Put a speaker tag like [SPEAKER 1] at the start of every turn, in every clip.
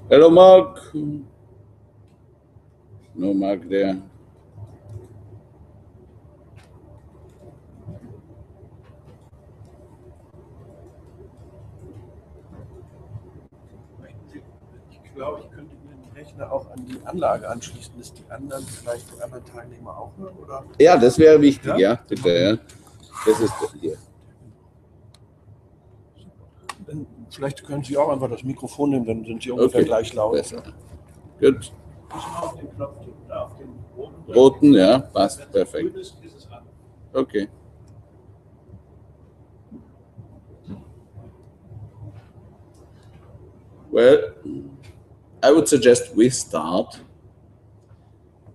[SPEAKER 1] Hello, Mark. No Mark there.
[SPEAKER 2] Ich glaube, ich könnte Ihren Rechner auch an die Anlage anschließen, dass die anderen vielleicht die anderen Teilnehmer auch hören, oder?
[SPEAKER 1] Ja, das wäre wichtig,
[SPEAKER 2] Ja?
[SPEAKER 1] ja, bitte. Ja. Das ist hier.
[SPEAKER 2] Dann vielleicht können Sie auch einfach das Mikrofon nehmen, dann sind Sie ungefähr
[SPEAKER 1] Okay,
[SPEAKER 2] gleich laut.
[SPEAKER 1] besser. Gut.
[SPEAKER 2] Müssen auf den Knopf drücken, da auf den roten.
[SPEAKER 1] Roten, ja, passt,
[SPEAKER 2] Wenn es
[SPEAKER 1] perfekt.
[SPEAKER 2] grün ist, ist es an.
[SPEAKER 1] Okay. Well, I would suggest we start.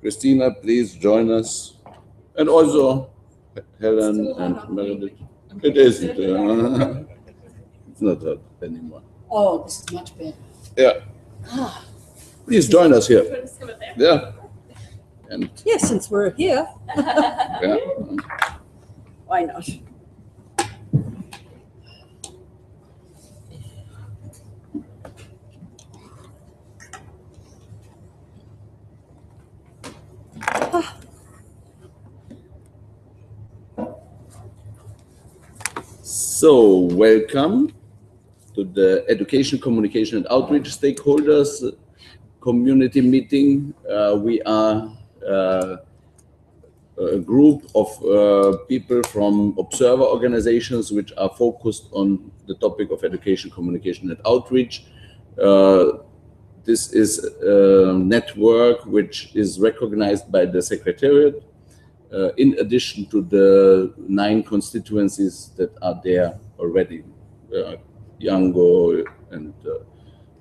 [SPEAKER 1] Christina, please join us. And also Helen and Meredith. It isn't. It's not that anymore.
[SPEAKER 3] Oh, this is much better.
[SPEAKER 1] Yeah.
[SPEAKER 3] Ah,
[SPEAKER 1] Please join us here. Yeah. And
[SPEAKER 3] yeah, since we're here,
[SPEAKER 1] yeah.
[SPEAKER 3] why not?
[SPEAKER 1] So, welcome to the Education, Communication and Outreach Stakeholders Community Meeting. We are a group of people from observer organizations which are focused on the topic of education, communication and outreach. This is a network which is recognized by the Secretariat. In addition to the 9 constituencies that are there already, Yango and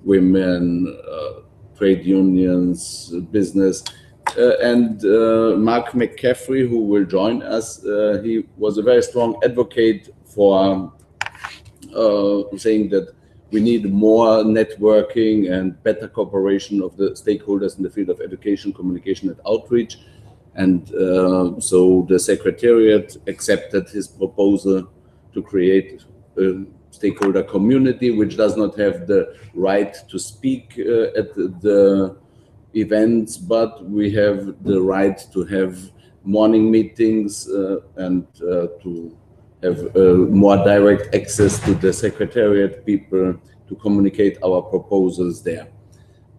[SPEAKER 1] women, trade unions, business, and Mark McCaffrey, who will join us. He was a very strong advocate for saying that we need more networking and better cooperation of the stakeholders in the field of education, communication and outreach. And so the Secretariat accepted his proposal to create a stakeholder community, which does not have the right to speak at the events, but we have the right to have morning meetings and to have more direct access to the Secretariat people to communicate our proposals there.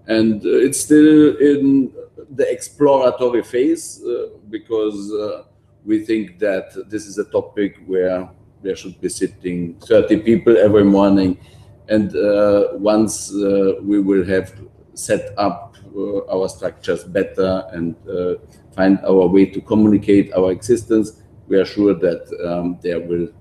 [SPEAKER 1] And it's still in the exploratory phase because we think that this is a topic where there should be sitting 30 people every morning. And once we will have set up our structures better and find our way to communicate our existence, we are sure that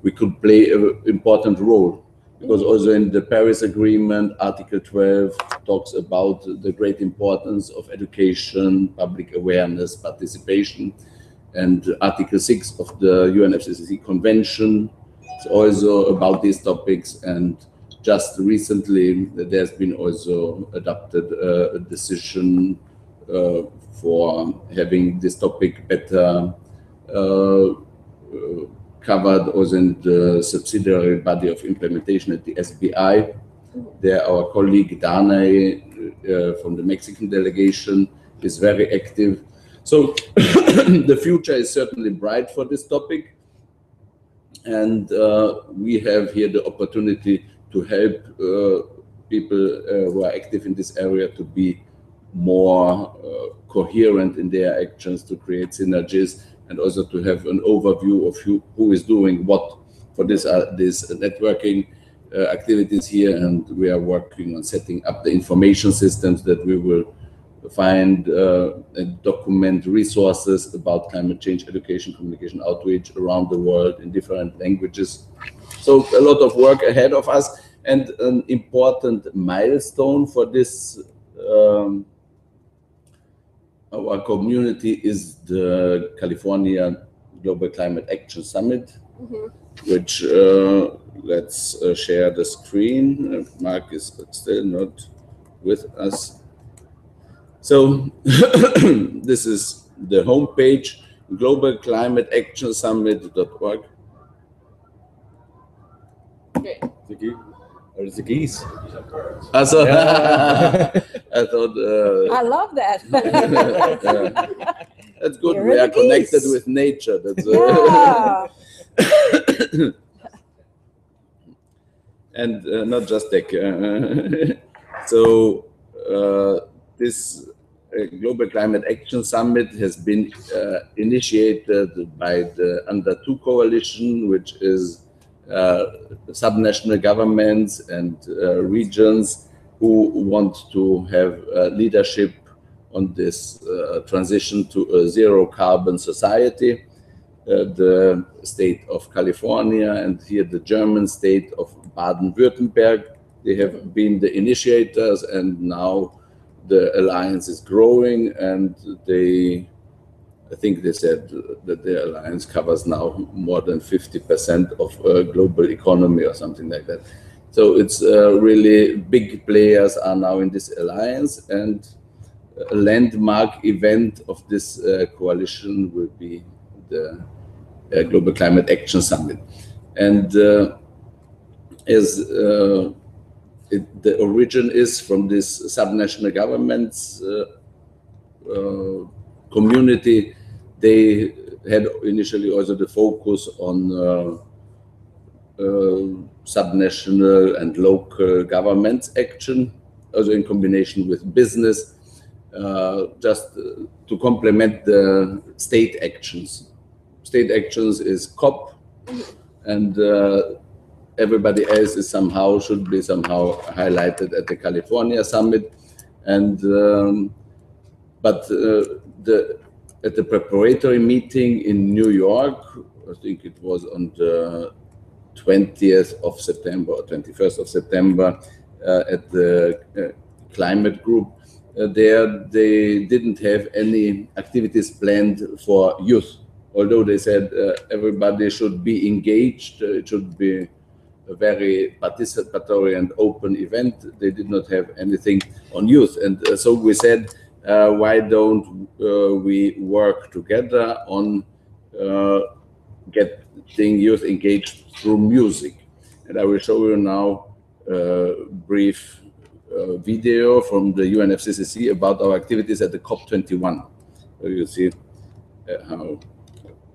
[SPEAKER 1] we could play an important role. Because also in the Paris Agreement, Article 12 talks about the great importance of education, public awareness, participation, and Article 6 of the UNFCCC Convention is also about these topics. And just recently, there's been also adopted a decision for having this topic better covered also in the subsidiary body of implementation at the SBI. There, our colleague Danae from the Mexican delegation is very active. So the future is certainly bright for this topic. And we have here the opportunity to help people who are active in this area to be more coherent in their actions, to create synergies, and also to have an overview of who is doing what for this networking activities here. And we are working on setting up the information systems that we will find and document resources about climate change, education, communication, outreach around the world in different languages. So a lot of work ahead of us, and an important milestone for this our community is the California Global Climate Action Summit, which let's share the screen. Mark is still not with us. So this is the homepage, globalclimateactionsummit.org.
[SPEAKER 3] Great.
[SPEAKER 1] Thank you.
[SPEAKER 4] Or is it geese?
[SPEAKER 1] Also,
[SPEAKER 4] Yeah.
[SPEAKER 1] I thought
[SPEAKER 3] I love that.
[SPEAKER 1] that's good.
[SPEAKER 3] Here
[SPEAKER 1] We
[SPEAKER 3] are
[SPEAKER 1] are
[SPEAKER 3] the
[SPEAKER 1] connected
[SPEAKER 3] geese.
[SPEAKER 1] with nature. That's
[SPEAKER 3] Yeah.
[SPEAKER 1] and not just tech. So this Global Climate Action Summit has been initiated by the UNDER2 coalition, which is subnational governments and regions who want to have leadership on this transition to a zero carbon society. The state of California and here the German state of Baden-Württemberg, they have been the initiators, and now the alliance is growing, and I think they said that the alliance covers now more than 50% of global economy or something like that. So it's really big players are now in this alliance, and a landmark event of this coalition will be the Global Climate Action Summit. And as the origin is from this subnational governments community, they had initially also the focus on subnational and local governments action, also in combination with business, just to complement the state actions. State actions is COP, and everybody else is should be somehow highlighted at the California summit. And but at the preparatory meeting in New York, I think it was on the 20th of September or 21st of September, at the climate group, there they didn't have any activities planned for youth, although they said everybody should be engaged, it should be a very participatory and open event. They did not have anything on youth. And so we said, why don't we work together on getting youth engaged through music? And I will show you now a brief video from the UNFCCC about our activities at the COP21. So you see how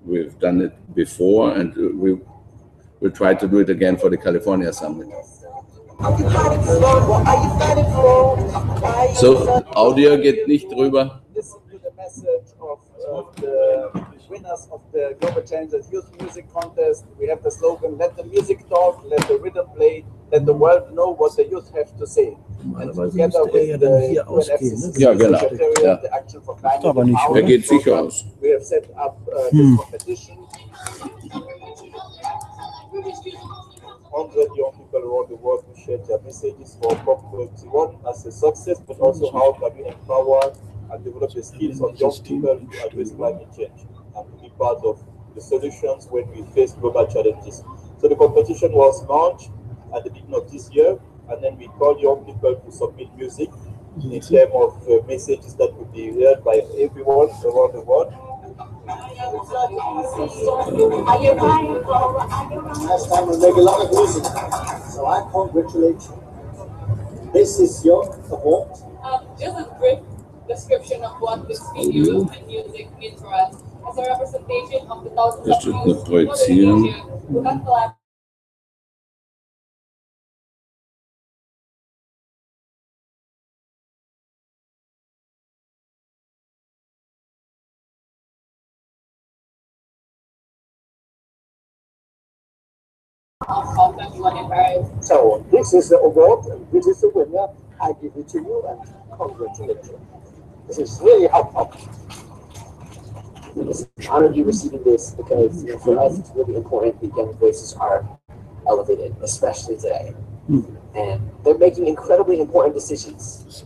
[SPEAKER 1] we've done it before, and we'll try to do it again for the California Summit. So, Audio geht nicht drüber.
[SPEAKER 5] Listen to the message of the winners of the Global Challengers Youth Music Contest. We have the slogan, let the music talk, let the rhythm play, let the world know what the youth have to say. And together with the UNFCCC
[SPEAKER 1] Ja, genau.
[SPEAKER 5] Secretariat,
[SPEAKER 1] Ja.
[SPEAKER 5] the Action for Climate
[SPEAKER 2] Aber nicht,
[SPEAKER 1] Er geht sicher
[SPEAKER 5] Program,
[SPEAKER 1] aus.
[SPEAKER 5] we have set up this competition. 100 young people around the world who shared their messages for COP21 as a success, but also how can we empower and develop the skills of young people to address climate change and to be part of the solutions when we face global challenges. So the competition was launched at the beginning of this year, and then we called young people to submit music in terms of messages that would be heard by everyone around the world.
[SPEAKER 6] Last time we make a lot of music, so I congratulate you. This is your award.
[SPEAKER 7] Just a brief description of what this video and music means for us as a representation of the thousands
[SPEAKER 1] Das
[SPEAKER 7] of
[SPEAKER 1] wird
[SPEAKER 7] youth
[SPEAKER 1] noch projizieren.
[SPEAKER 7] who have collaborated. Of COP21 in Paris.
[SPEAKER 6] So this is the award, and this is the winner. I give it to you and congratulate you. This is really helpful. It's an honor to be receiving this because for us it's really important that young voices are elevated, especially today. And they're making incredibly important decisions.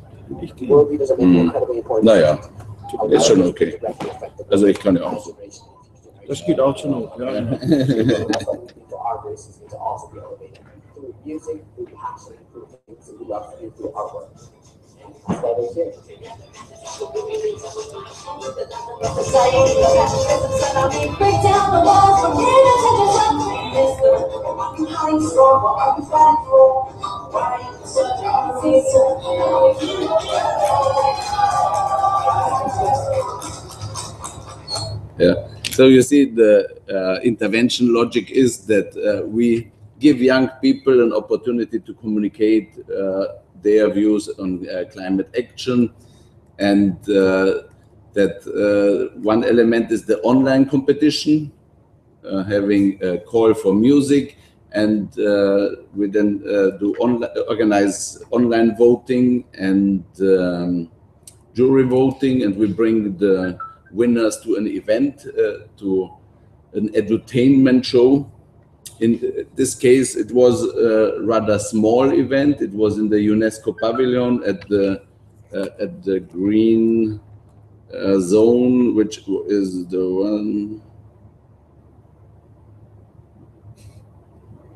[SPEAKER 6] World leaders are making incredibly important
[SPEAKER 1] Naja,
[SPEAKER 6] decisions.
[SPEAKER 1] ist schon okay. Also ich kann ja auch so.
[SPEAKER 2] Das geht auch schon auf, ja.
[SPEAKER 6] Our voices need to also be elevated through music, through passion, through things that we love to do, through artwork. That's why they're here.
[SPEAKER 8] Break down the walls from here to the top. Are you fighting for? What are you fighting for?
[SPEAKER 1] Yeah. So you see, the intervention logic is that we give young people an opportunity to communicate their views on climate action, and that one element is the online competition, having a call for music, and we then organize online voting and jury voting, and we bring the winners to an event, to an edutainment show. In this case, it was a rather small event. It was in the UNESCO pavilion at the green zone, which is the one.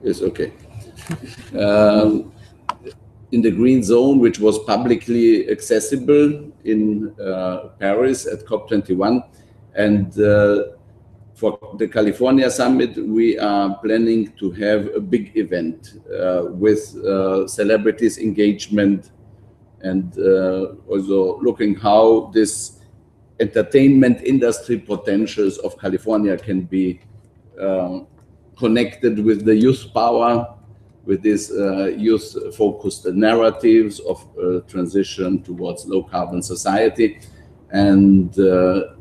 [SPEAKER 1] Yes, okay. In the green zone, which was publicly accessible in Paris at COP21. And for the California Summit, we are planning to have a big event with celebrities engagement, and also looking how this entertainment industry potentials of California can be connected with the youth power, with these youth-focused narratives of transition towards low-carbon society. And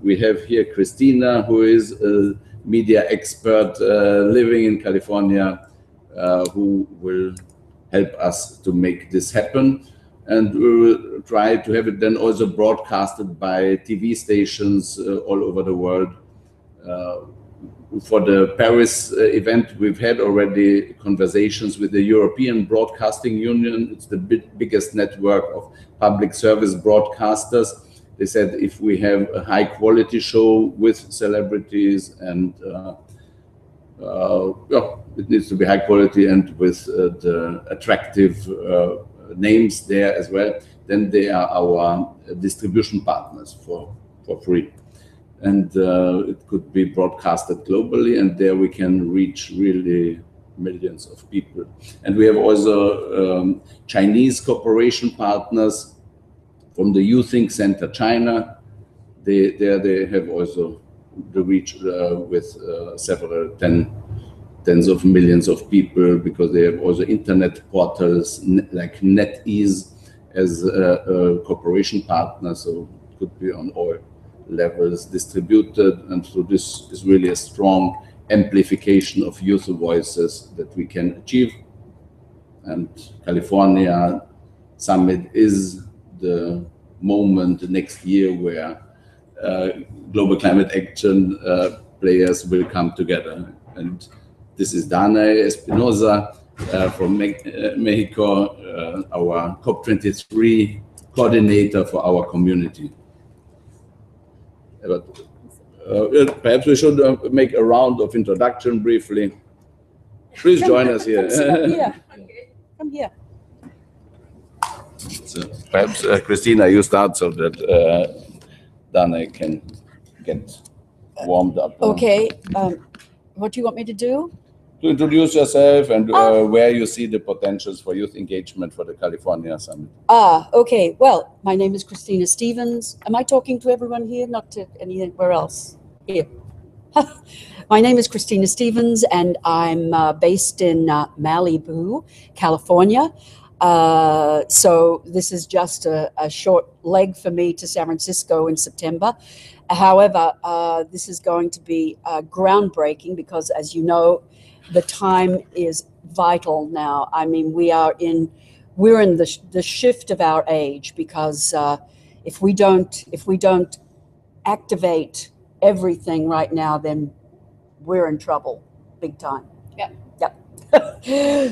[SPEAKER 1] we have here Christina, who is a media expert living in California, who will help us to make this happen. And we will try to have it then also broadcasted by TV stations all over the world. For the Paris event, we've had already conversations with the European Broadcasting Union. It's the biggest network of public service broadcasters. They said if we have a high quality show with celebrities and it needs to be high quality and with the attractive names there as well, then they are our distribution partners for free. And it could be broadcasted globally, and there we can reach really millions of people. And we have also Chinese cooperation partners from the YouThink Center China. They have also the reach with several tens of millions of people, because they have also internet portals like NetEase as a cooperation partner, so it could be on all levels distributed. And so this is really a strong amplification of youth voices that we can achieve. And California Summit is the moment next year where global climate action players will come together. And this is Danae Espinosa from Mexico, our COP23 coordinator for our community. But perhaps we should make a round of introduction briefly. Please join us here.
[SPEAKER 3] Come here. Come here.
[SPEAKER 1] So perhaps Christina, you start so that Dana can get warmed up.
[SPEAKER 3] Okay. What do you want me to do?
[SPEAKER 1] To introduce yourself and where you see the potentials for youth engagement for the California Summit.
[SPEAKER 3] Okay. Well, my name is Christina Stevens. Am I talking to everyone here? Not to anywhere else? Here. My name is Christina Stevens, and I'm based in Malibu, California. So this is just a short leg for me to San Francisco in September. However, this is going to be groundbreaking because, as you know, the time is vital now. I mean, we're in the shift of our age, because if we don't activate everything right now, then we're in trouble, big time.
[SPEAKER 7] Yeah.
[SPEAKER 3] Yep.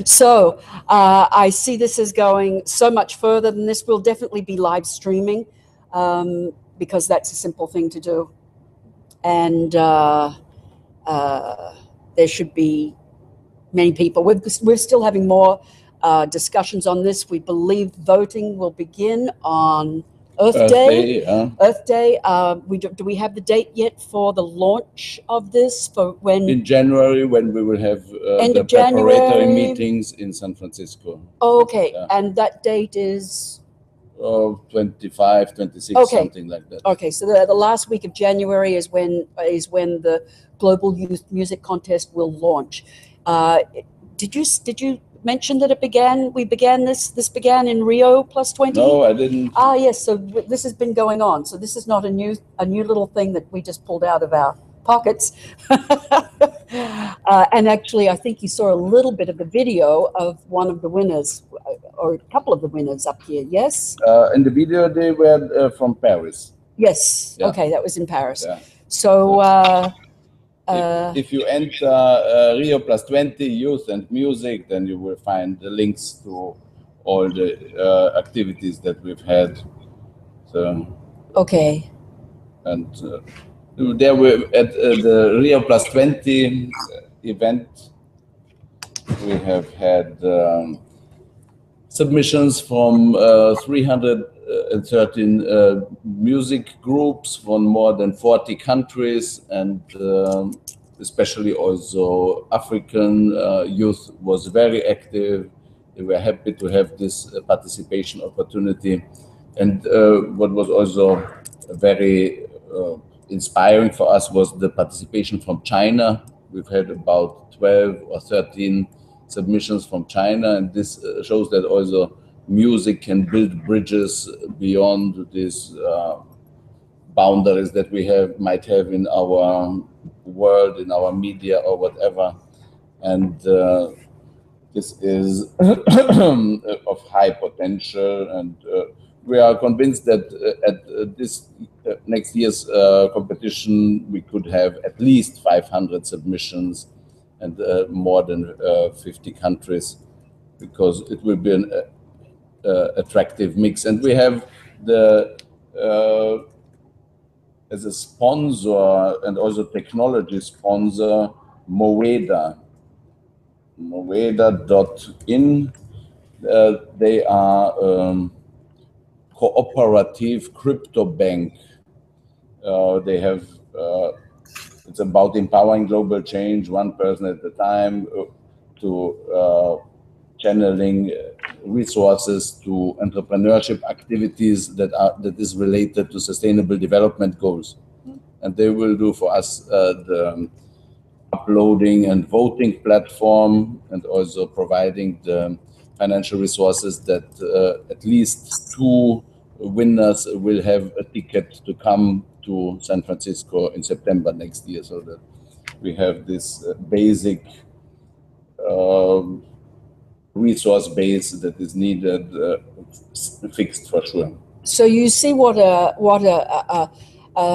[SPEAKER 3] So I see this as going so much further than this. We'll definitely be live streaming because that's a simple thing to do, and there should be many people. We're still having more discussions on this. We believe voting will begin on Earth Day. Earth Day. Do we have the date yet for the launch of this? For when?
[SPEAKER 1] In January, when we will have the preparatory meetings in San Francisco.
[SPEAKER 3] Okay, and that date is
[SPEAKER 1] 25, 26,
[SPEAKER 3] Okay.
[SPEAKER 1] something like that.
[SPEAKER 3] Okay, so the last week of January is when the Global Youth Music Contest will launch. Did you mention that this began in Rio Plus 20?
[SPEAKER 1] No, I didn't.
[SPEAKER 3] Ah, yes. So this has been going on. So this is not a new little thing that we just pulled out of our pockets. And actually, I think you saw a little bit of the video of one of the winners, or a couple of the winners up here. Yes.
[SPEAKER 1] In the video, they were from Paris.
[SPEAKER 3] Yes.
[SPEAKER 1] Yeah.
[SPEAKER 3] Okay, that was in Paris.
[SPEAKER 1] Yeah.
[SPEAKER 3] So.
[SPEAKER 1] If you enter Rio Plus 20 Youth and Music, then you will find the links to all the activities that we've had. So.
[SPEAKER 3] Okay.
[SPEAKER 1] And there were at the Rio Plus 20 event, we have had submissions from 313 music groups from more than 40 countries, and especially also African youth was very active. They were happy to have this participation opportunity. And what was also very inspiring for us was the participation from China. We've had about 12 or 13 submissions from China, and this shows that also music can build bridges beyond these boundaries that we might have in our world, in our media or whatever. And this is of high potential, and we are convinced that at this next year's competition, we could have at least 500 submissions and more than 50 countries, because it will be an attractive mix. And we have as a sponsor and also technology sponsor, Moeda. Moeda.in. They are cooperative crypto bank. They have it's about empowering global change, one person at a time, to channeling resources to entrepreneurship activities that is related to sustainable development goals. And they will do for us the uploading and voting platform, and also providing the financial resources that at least 2 winners will have a ticket to come to San Francisco in September next year, so that we have this basic resource base that is needed fixed for sure.
[SPEAKER 3] So you see what a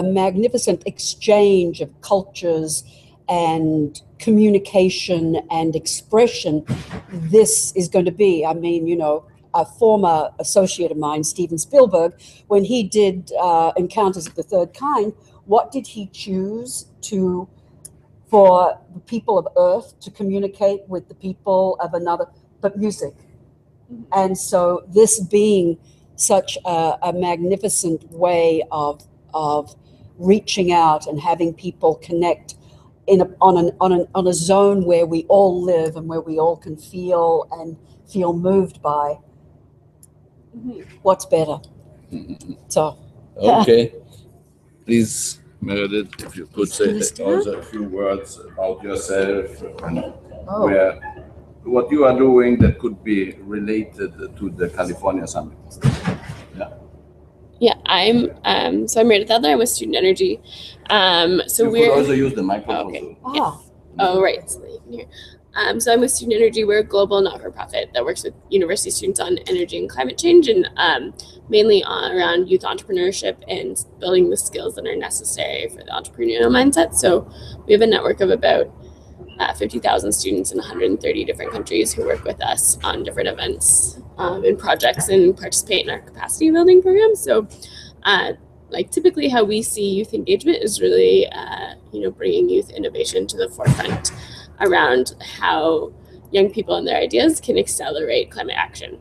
[SPEAKER 3] magnificent exchange of cultures and communication and expression this is going to be. I mean, you know, a former associate of mine, Steven Spielberg, when he did Encounters of the Third Kind, what did he choose for the people of Earth to communicate with the people of another, but music. And so this being such a magnificent way of reaching out and having people connect on a zone where we all live and where we all can feel moved by. What's better? So.
[SPEAKER 1] Okay. Please, Meredith, if you could say also a few words about yourself and what you are doing that could be related to the California Summit.
[SPEAKER 4] Yeah, I'm Meredith Adler. I'm with Student Energy. So
[SPEAKER 1] you could also use the microphone.
[SPEAKER 4] Okay. Yeah. Oh, right. So you can hear. So I'm with Student Energy. We're a global not-for-profit that works with university students on energy and climate change, and mainly around youth entrepreneurship and building the skills that are necessary for the entrepreneurial mindset. So we have a network of about 50,000 students in 130 different countries who work with us on different events and projects and participate in our capacity building programs. So like typically how we see youth engagement is really, bringing youth innovation to the forefront around how young people and their ideas can accelerate climate action.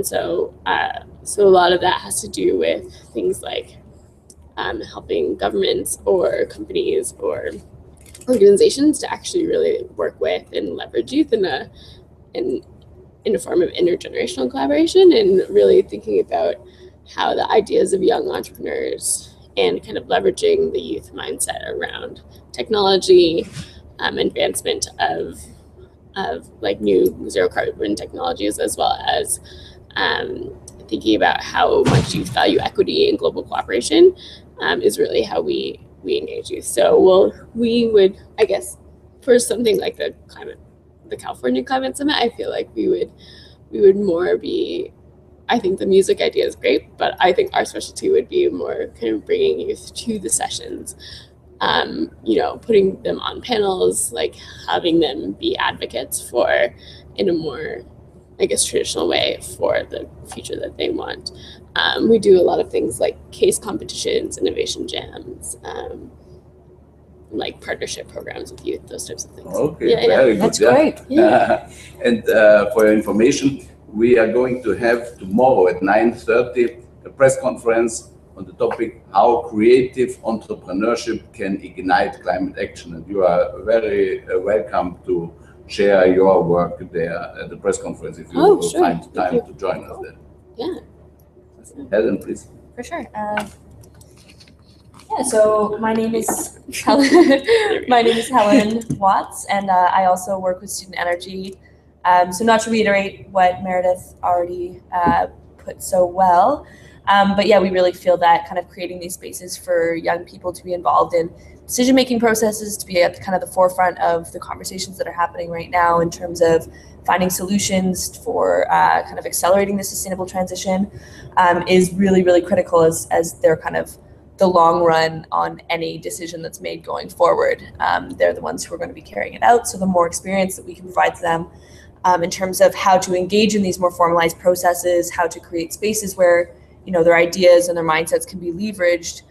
[SPEAKER 4] So a lot of that has to do with things like helping governments or companies or organizations to actually really work with and leverage youth in a form of intergenerational collaboration, and really thinking about how the ideas of young entrepreneurs and kind of leveraging the youth mindset around technology, advancement of like new zero carbon technologies, as well as thinking about how much youth value equity and global cooperation is really how we engage youth. So we would, I guess, for something like the California Climate Summit, I feel like we would more be, I think the music idea is great, but I think our specialty would be more kind of bringing youth to the sessions, putting them on panels, like having them be advocates for, in a more, I guess, traditional way for the future that they want. We do a lot of things like case competitions, innovation jams, like partnership programs with youth, those types of things.
[SPEAKER 1] Okay, very good.
[SPEAKER 3] That's great.
[SPEAKER 4] Yeah.
[SPEAKER 1] And for your information, we are going to have tomorrow at 9:30 a press conference on the topic how creative entrepreneurship can ignite climate action. And you are very welcome to share your work there at the press conference if you will
[SPEAKER 4] sure.
[SPEAKER 1] find
[SPEAKER 4] Thank
[SPEAKER 1] time
[SPEAKER 4] you.
[SPEAKER 1] to join us there.
[SPEAKER 4] Yeah.
[SPEAKER 1] Helen, please.
[SPEAKER 9] For sure. So my name is Helen Watts, and I also work with Student Energy. So not to reiterate what Meredith already put so well, but yeah, we really feel that kind of creating these spaces for young people to be involved in decision-making processes, to be at kind of the forefront of the conversations that are happening right now in terms of finding solutions for kind of accelerating the sustainable transition is really, really critical as they're kind of the long run on any decision that's made going forward. They're the ones who are going to be carrying it out. So the more experience that we can provide to them in terms of how to engage in these more formalized processes, how to create spaces where, their ideas and their mindsets can be leveraged,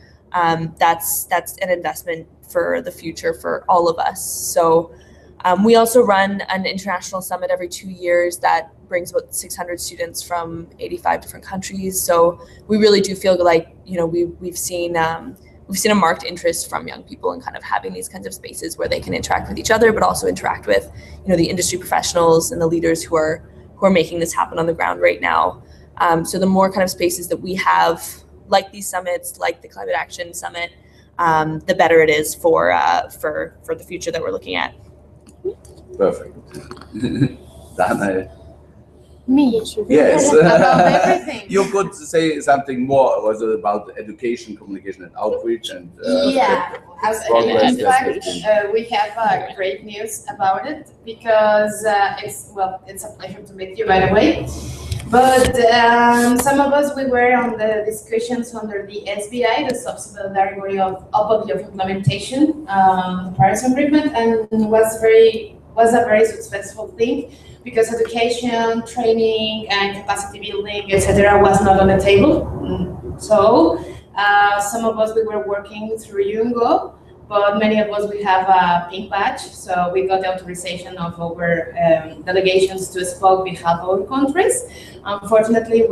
[SPEAKER 9] that's an investment for the future for all of us. So we also run an international summit every 2 years that brings about 600 students from 85 different countries. So we really do feel like, we've seen a marked interest from young people in kind of having these kinds of spaces where they can interact with each other, but also interact with, the industry professionals and the leaders who are making this happen on the ground right now. So the more kind of spaces that we have, like these summits, like the Climate Action Summit, the better it is for the future that we're looking at.
[SPEAKER 1] Perfect. Dana.
[SPEAKER 10] Me.
[SPEAKER 1] Yes.
[SPEAKER 10] About everything.
[SPEAKER 1] You could say something more. Was it about education, communication, and outreach? And
[SPEAKER 10] Yeah.
[SPEAKER 1] progress
[SPEAKER 10] In fact, we have great news about it because it's a pleasure to meet you, by the way. But some of us, we were on the discussions under the SBI, the Subsidiary of Implementation, the Paris Agreement, and was a very successful thing because education, training, and capacity building, etc., was not on the table. So some of us, we were working through UNGO, but many of us, we have a pink badge, so we got the authorization of our delegations to speak behalf of our countries. Unfortunately,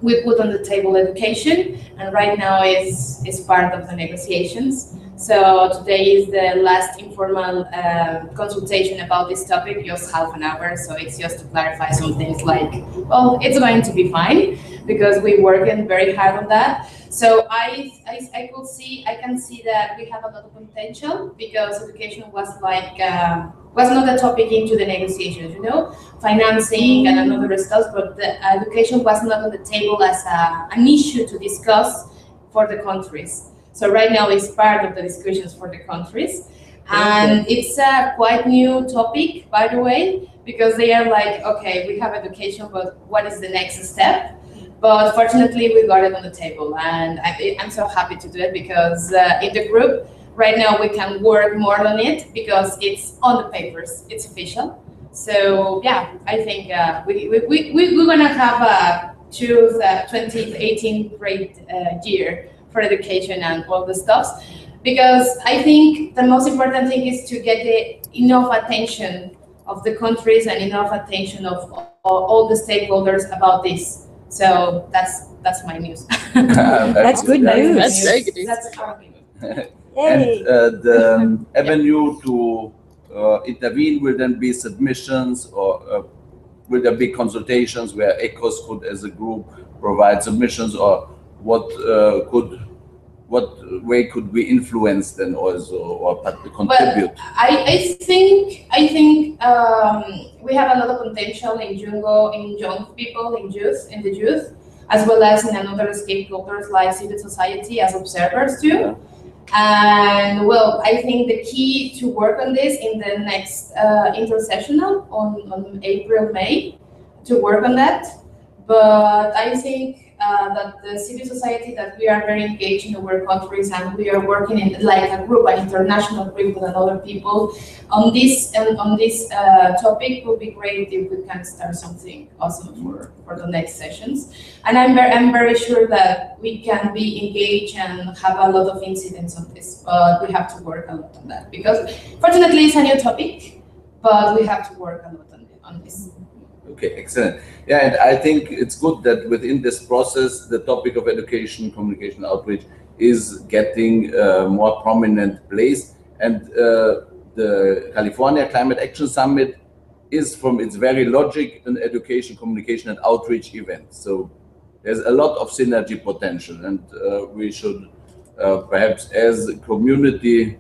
[SPEAKER 10] we put on the table education, and right now is part of the negotiations. So today is the last informal consultation about this topic, just half an hour. So it's just to clarify some things like, well, it's going to be fine because we're working very hard on that. So I can see that we have a lot of potential because education was was not a topic into the negotiations, financing and another stuff, but the education was not on the table as an issue to discuss for the countries. So right now it's part of the discussions for the countries. And it's a quite new topic, by the way, because they are like, okay, we have education, but what is the next step? But fortunately, we got it on the table, and I'm so happy to do it because in the group, right now we can work more on it because it's on the papers, it's official. So yeah, I think we're gonna have a 2018 great year for education and all the stuffs, because I think the most important thing is to get enough attention of the countries and enough attention of all the stakeholders about this. So that's my news.
[SPEAKER 3] That's good news.
[SPEAKER 4] That's very good news.
[SPEAKER 10] That's our news.
[SPEAKER 1] And the avenue to intervene will then be submissions, or will there be consultations where ECOS could, as a group, provide submissions, or what way could we influence then also or contribute?
[SPEAKER 10] But I think we have a lot of potential in Jungo, in young people, in the youth, as well as in another stakeholders like civil society as observers too.
[SPEAKER 1] Yeah.
[SPEAKER 10] And well, I think the key to work on this in the next intersessional on April, May, to work on that. But I think that the civil society, that we are very engaged in our countries, and we are working in like a group, an international group with other people on this topic. Would be great if we can start something awesome for the next sessions. And I'm very sure that we can be engaged and have a lot of incidents on this, but we have to work a lot on that because fortunately it's a new topic, but we have to work a lot on this.
[SPEAKER 1] Okay, excellent. Yeah, and I think it's good that within this process, the topic of education, communication, outreach is getting more prominent place. And the California Climate Action Summit is, from its very logic, an education, communication, and outreach event. So there's a lot of synergy potential, and we should perhaps, as a community,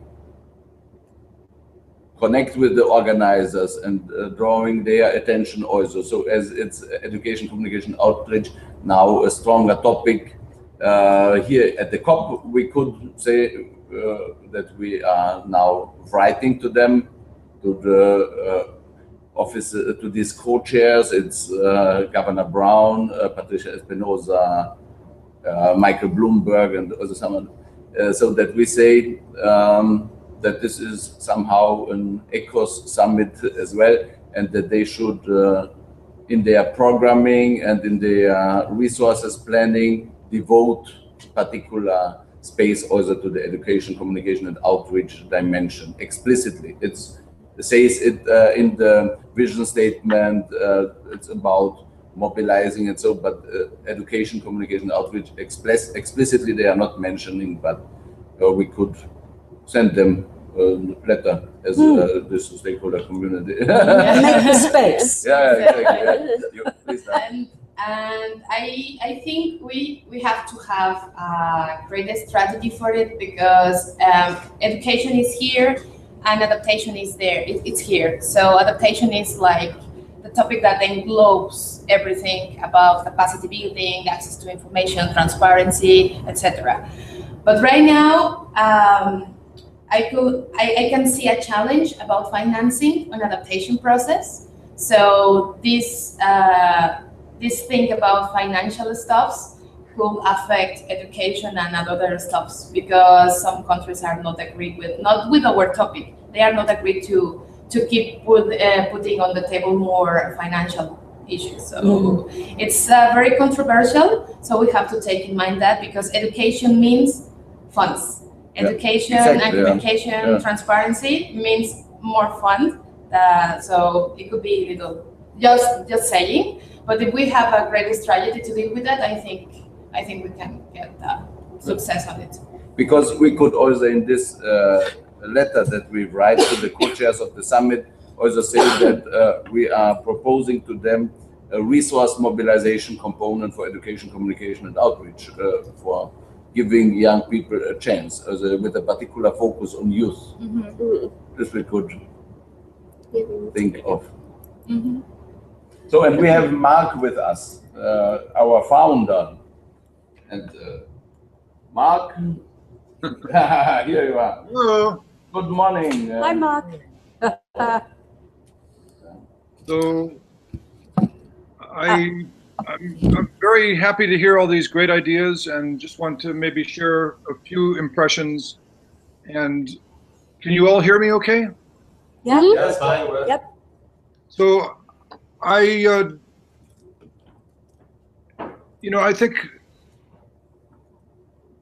[SPEAKER 1] connect with the organizers and drawing their attention also. So as it's education, communication, outreach, now a stronger topic. Here at the COP, we could say that we are now writing to them, to the office, to these co-chairs. It's Governor Brown, Patricia Espinosa, Michael Bloomberg, and also someone, so that we say that this is somehow an ECOS summit as well, and that they should, in their programming and in their resources planning, devote particular space also to the education, communication, and outreach dimension explicitly. It says it in the vision statement. It's about mobilizing and so, but education, communication, outreach explicitly they are not mentioning, but we could send them a letter as this stakeholder community.
[SPEAKER 3] Make the space.
[SPEAKER 1] Yeah, exactly. Yeah. Please,
[SPEAKER 10] and I think we have to have a great strategy for it, because education is here and adaptation is there. It's here. So adaptation is like the topic that englobes everything about capacity building, access to information, transparency, etc. But right now, I can see a challenge about financing an adaptation process. So this thing about financial stuffs will affect education and other stuffs, because some countries are not agreed with, not with our topic. They are not agreed to keep putting on the table more financial issues. So it's very controversial. So we have to take in mind that, because education means funds. Education and communication, transparency means more fund. So it could be little, just saying. But if we have a great strategy to deal with that, I think we can get success on it.
[SPEAKER 1] Because we could also, in this letter that we write to the co-chairs of the summit, also say that we are proposing to them a resource mobilization component for education, communication, and outreach, for giving young people a chance, with a particular focus on youth. This we could think of. So, and we have Mark with us, our founder. And Mark, here you are.
[SPEAKER 11] Hello.
[SPEAKER 1] Good morning.
[SPEAKER 3] Hi, Mark.
[SPEAKER 11] So, I'm very happy to hear all these great ideas, and just want to maybe share a few impressions. And can you all hear me okay?
[SPEAKER 3] Yeah.
[SPEAKER 2] That's fine.
[SPEAKER 3] Yep.
[SPEAKER 11] So I think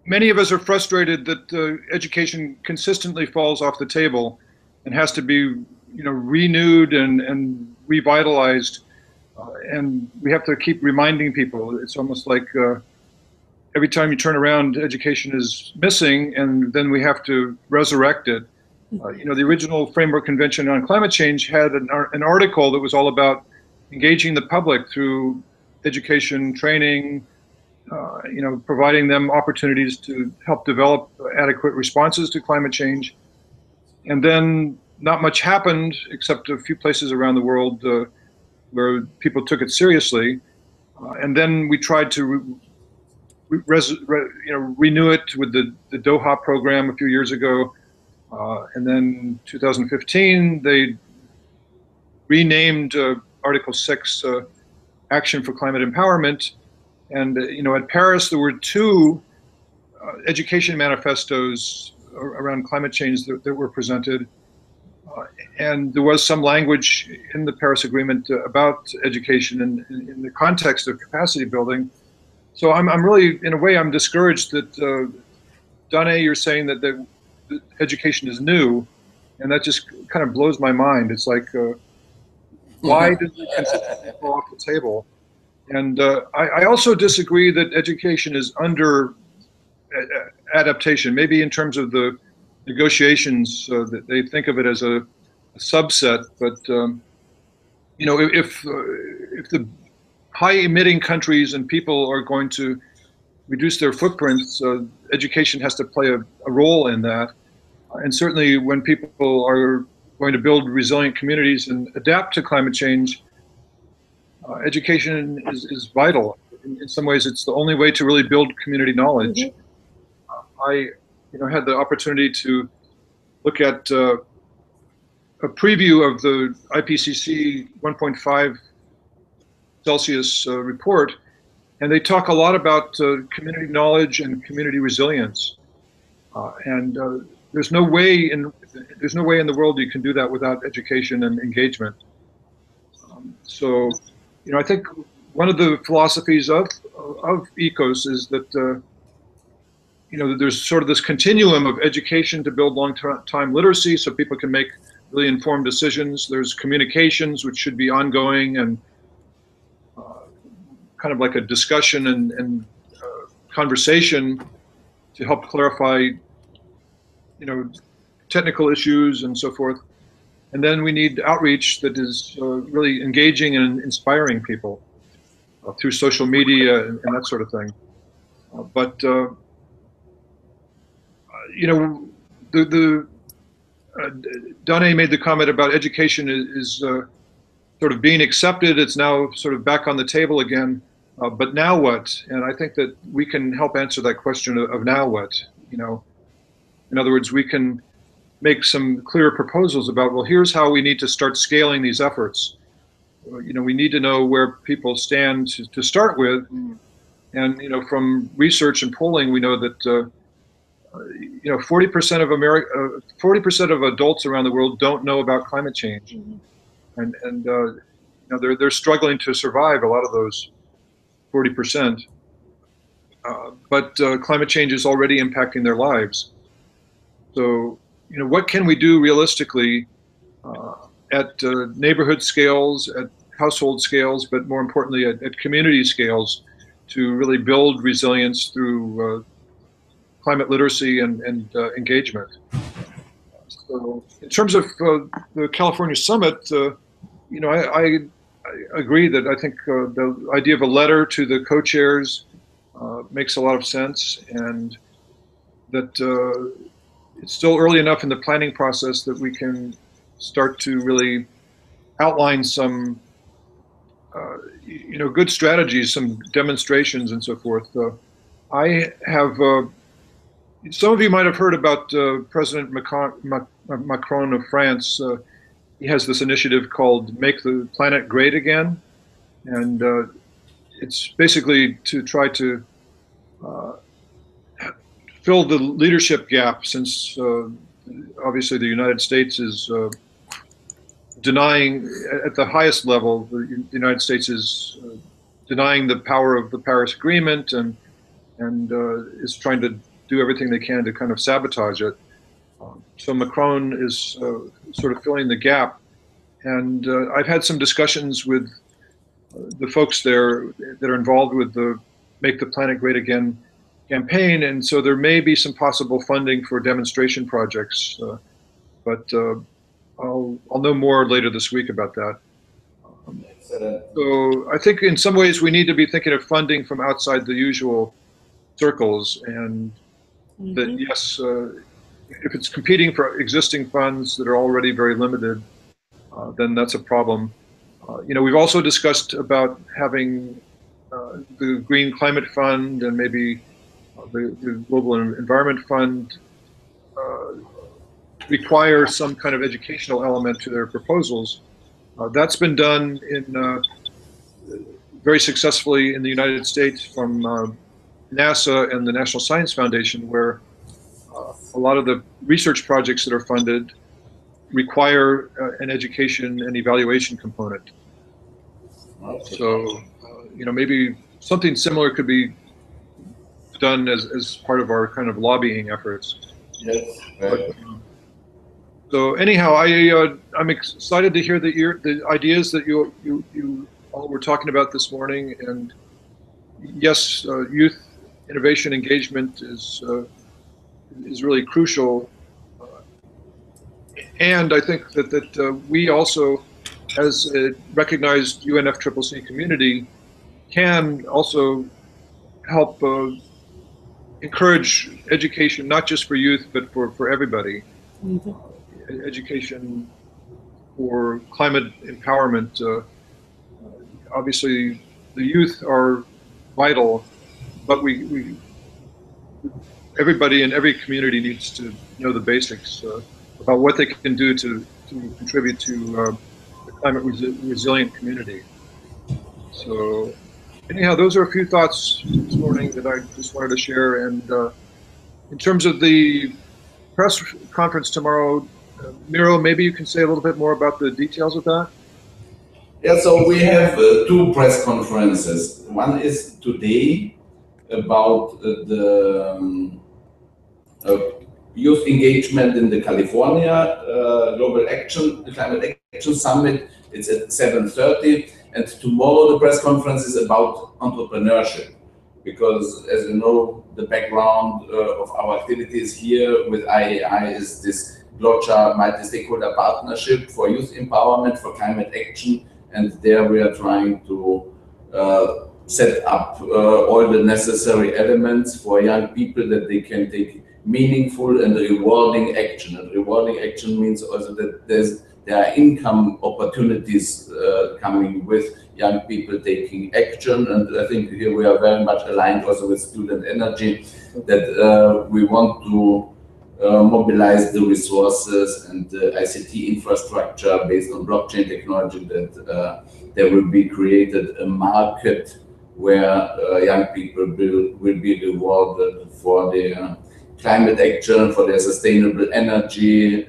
[SPEAKER 11] many of us are frustrated that education consistently falls off the table and has to be, renewed and revitalized. And we have to keep reminding people. It's almost like every time you turn around, education is missing, and then we have to resurrect it. The original Framework Convention on Climate Change had an article that was all about engaging the public through education, training, providing them opportunities to help develop adequate responses to climate change. And then not much happened except a few places around the world where people took it seriously. And then we tried to renew it with the Doha program a few years ago. And then 2015, they renamed Article 6 Action for Climate Empowerment. And at Paris, there were two education manifestos around climate change that were presented. And there was some language in the Paris Agreement about education in the context of capacity building. So I'm really, in a way, I'm discouraged that, Danae, you're saying that education is new, and that just kind of blows my mind. It's like, why does it consistently fall off the table? And I also disagree that education is under adaptation, maybe in terms of the negotiations, that they think of it as a subset. But if the high-emitting countries and people are going to reduce their footprints, education has to play a role in that. And certainly when people are going to build resilient communities and adapt to climate change, education is vital. In some ways, it's the only way to really build community knowledge. Mm-hmm. I had the opportunity to look at a preview of the IPCC 1.5 Celsius report, and they talk a lot about community knowledge and community resilience. There's no way in the world you can do that without education and engagement. So, I think one of the philosophies of ECOS is that there's sort of this continuum of education to build long-time literacy, so people can make really informed decisions. There's communications, which should be ongoing and kind of like a discussion and conversation to help clarify, technical issues and so forth. And then we need outreach that is really engaging and inspiring people through social media and that sort of thing. Danae made the comment about education is sort of being accepted. It's now sort of back on the table again. But now what? And I think that we can help answer that question of now what. In other words, we can make some clear proposals about, well, here's how we need to start scaling these efforts. We need to know where people stand to start with. And, from research and polling, we know that, 40% of 40% of adults around the world don't know about climate change. And they're struggling to survive, a lot of those 40%. But climate change is already impacting their lives. So, what can we do realistically at neighborhood scales, at household scales, but more importantly at community scales to really build resilience through climate literacy and engagement? So in terms of the California Summit, I agree that I think the idea of a letter to the co-chairs makes a lot of sense, and that it's still early enough in the planning process that we can start to really outline some good strategies, some demonstrations and so forth. I have, some of you might have heard about President Macron of France. He has this initiative called Make the Planet Great Again. And it's basically to try to fill the leadership gap, since obviously the United States is denying, at the highest level, the United States is denying the power of the Paris Agreement and is trying to do everything they can to kind of sabotage it. So Macron is sort of filling the gap. And I've had some discussions with the folks there that are involved with the Make the Planet Great Again campaign, and so there may be some possible funding for demonstration projects, but I'll know more later this week about that. So I think in some ways we need to be thinking of funding from outside the usual circles, and that yes, if it's competing for existing funds that are already very limited, then that's a problem. We've also discussed about having the Green Climate Fund and maybe the Global Environment Fund require some kind of educational element to their proposals. That's been done in very successfully in the United States from NASA and the National Science Foundation, where a lot of the research projects that are funded require an education and evaluation component. So, maybe something similar could be done as part of our kind of lobbying efforts.
[SPEAKER 1] Yes.
[SPEAKER 11] So anyhow, I'm excited to hear the ideas that you all were talking about this morning. And yes, youth innovation engagement is really crucial. And I think that we also, as a recognized UNFCCC community, can also help encourage education, not just for youth, but for everybody. Education for climate empowerment. Obviously, the youth are vital, but everybody in every community needs to know the basics about what they can do to contribute to the climate resilient community. So anyhow, those are a few thoughts this morning that I just wanted to share. And in terms of the press conference tomorrow, Miro, maybe you can say a little bit more about the details of that?
[SPEAKER 1] Yeah, so we have two press conferences. One is today about the youth engagement in the California Global Climate Action Summit. It's at 7:30. And tomorrow the press conference is about entrepreneurship. Because as you know, the background of our activities here with IAI is this Blocha multi-stakeholder partnership for youth empowerment, for climate action. And there we are trying to set up all the necessary elements for young people that they can take meaningful and rewarding action. And rewarding action means also that there are income opportunities coming with young people taking action. And I think here we are very much aligned also with Student Energy, that we want to mobilize the resources and the ICT infrastructure based on blockchain technology, that there will be created a market where young people will be rewarded for their climate action, for their sustainable energy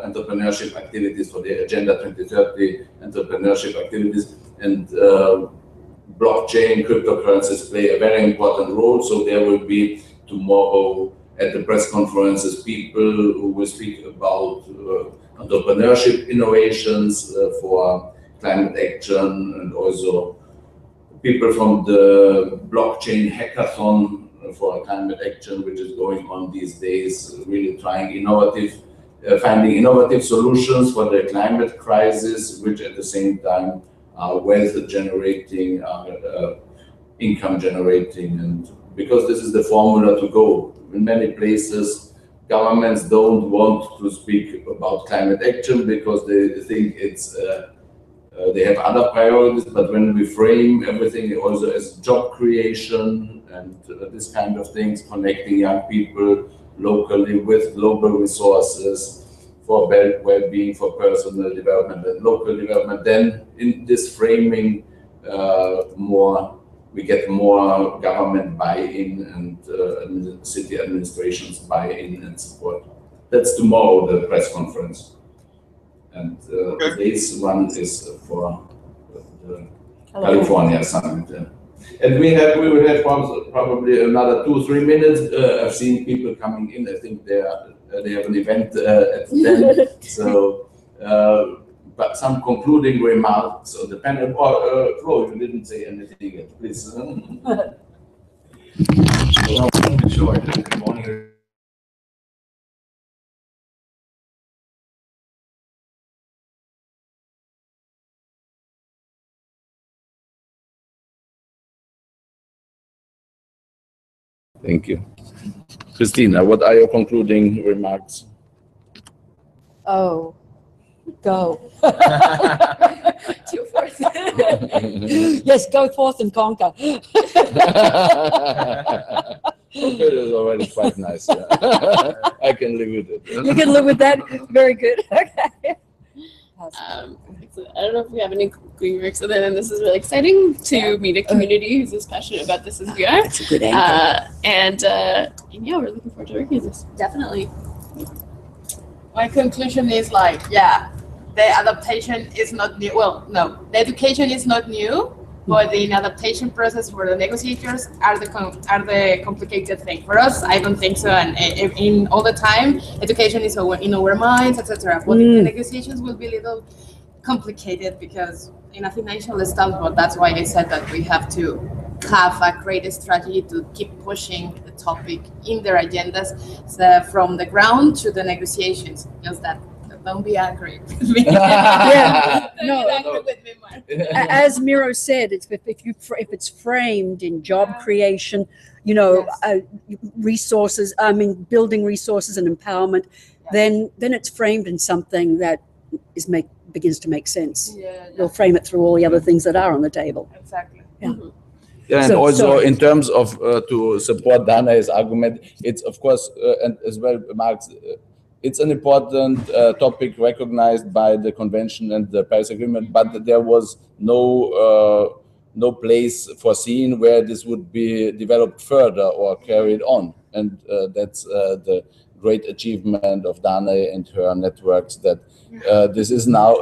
[SPEAKER 1] entrepreneurship activities, for their Agenda 2030 entrepreneurship activities. And blockchain, cryptocurrencies play a very important role. So there will be tomorrow at the press conferences people who will speak about entrepreneurship innovations for climate action, and also people from the blockchain hackathon for climate action, which is going on these days, really trying finding innovative solutions for the climate crisis, which at the same time are wealth generating, income generating. And because this is the formula to go. In many places, governments don't want to speak about climate action because they think it's they have other priorities. But when we frame everything also as job creation and this kind of things, connecting young people locally with global resources for well-being, for personal development and local development, then in this framing we get more government buy-in and city administrations buy-in and support. That's tomorrow, the press conference. And today's one is for the California Summit. And we will have probably another 2-3 minutes. I've seen people coming in. I think they have an event at 10. So, but some concluding remarks on the panel. Flo, you didn't say anything yet, please.
[SPEAKER 12] Sure. Good morning.
[SPEAKER 1] Thank you. Christina, what are your concluding remarks?
[SPEAKER 3] Oh, go.
[SPEAKER 9] Two forth.
[SPEAKER 3] Yes, go forth and conquer.
[SPEAKER 1] Okay, that's already quite nice. Yeah. I can live with it.
[SPEAKER 3] You can live with that. Very good. Okay.
[SPEAKER 4] I don't know if we have any concluding remarks other than this is really exciting to meet a community who's as passionate about this as we are.
[SPEAKER 3] That's a good anchor.
[SPEAKER 4] And yeah, we're looking forward to working with this.
[SPEAKER 9] Definitely.
[SPEAKER 10] My conclusion is like, yeah, the adaptation is not new. Well, no, the education is not new, but the adaptation process for the negotiators are the complicated thing. For us, I don't think so. And in all the time, education is in our minds, etc. But the negotiations will be a little complicated because in a financial standpoint, that's why I said that we have to have a great strategy to keep pushing the topic in their agendas, so from the ground to the negotiations. Just that, don't be angry with me.
[SPEAKER 3] Yeah,
[SPEAKER 10] Don't
[SPEAKER 3] no.
[SPEAKER 10] be angry with me, Mark.
[SPEAKER 3] As Miro said, if it's framed in job creation, you know, resources. I mean, building resources and empowerment. Then it's framed in something that begins to make sense. You'll frame it through all the other things that are on the table.
[SPEAKER 10] Exactly.
[SPEAKER 3] Yeah.
[SPEAKER 1] Yeah, and also in terms of to support Danae's argument, it's of course and as well Mark's. It's an important topic recognized by the convention and the Paris Agreement, but there was no place foreseen where this would be developed further or carried on, and that's the great achievement of Danae and her networks, that this has now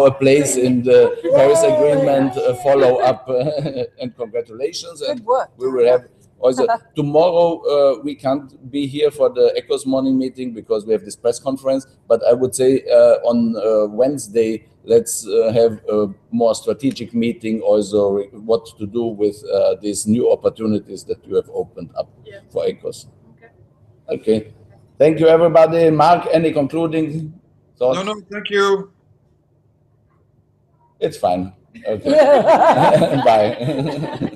[SPEAKER 1] a place in the Paris Agreement follow-up, and congratulations.
[SPEAKER 3] Good
[SPEAKER 1] and
[SPEAKER 3] work.
[SPEAKER 1] We will have also tomorrow. We can't be here for the ECOS morning meeting because we have this press conference, but I would say on Wednesday, let's have a more strategic meeting also what to do with these new opportunities that you have opened up for ECOS. Okay. Thank you, everybody. Mark, any concluding thoughts?
[SPEAKER 11] No, thank you.
[SPEAKER 1] It's fine. Okay. Bye.